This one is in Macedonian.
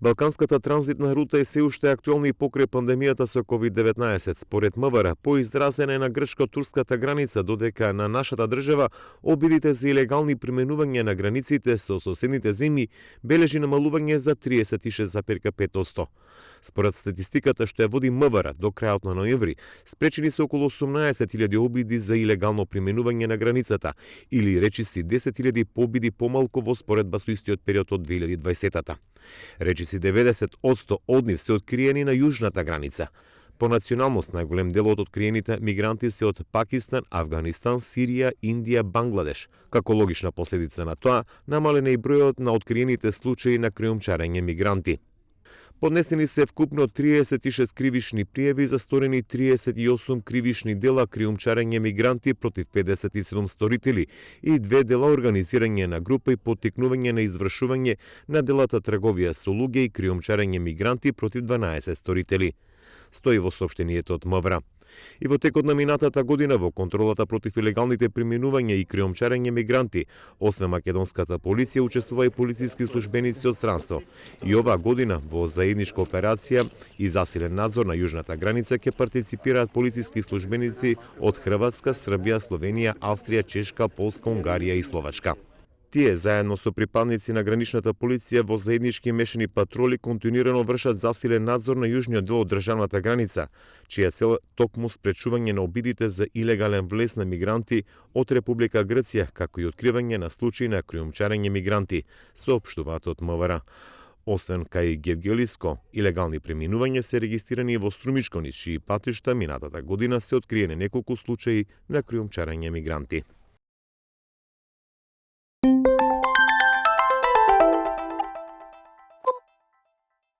Балканската транзитна рута е се уште актуелна и покрај пандемијата со COVID-19. Според МВР, поизразена е на грчко-турската граница, додека на нашата држава обидите за илегални применување на границите со соседните земји бележи намалување за 36,5%. Според статистиката што ја води МВР до крајот на ноември, спречени се околу 18.000 обиди за илегално применување на границата, или речиси 10.000 побиди помалку во споредба со истиот период од 2020-та. Речиси 90% од нив се откриени на јужната граница. По националност најголем дел од откриените мигранти се од Пакистан, Авганистан, Сирија, Индија, Бангладеш. Како логична последица на тоа, намален е и бројот на откриените случаи на криумчарење мигранти. Поднесени се вкупно 36 кривични пријави за сторени 38 кривични дела криумчарење мигранти против 57 сторители и 2 дела организирање на група и поттикнување на извршување на делата трговија со луѓе и криумчарење мигранти против 12 сторители. Стои во соопштението од МВР. И во текот на минатата година во контролата против илегалните преминувања и криумчарење мигранти, освен македонската полиција, учествува и полициски службеници од странство. И оваа година во заедничка операција и засилен надзор на јужната граница ќе партиципираат полициски службеници од Хрватска, Србија, Словенија, Австрија, Чешка, Полска, Унгарија и Словачка. Тие, заедно со припадници на граничната полиција во заеднички мешани патроли, континуирано вршат засилен надзор на јужниот дел од државната граница, чија цел токму спречување на обидите за илегален влез на мигранти од Република Грција, како и откривање на случаи на криумчарење мигранти, соопштуваат од МВР. Освен кај Гевгелиско, илегални преминувања се регистрирани во Струмичко, низ чии патишта минатата година се откриени неколку случаи на криумчарење мигранти.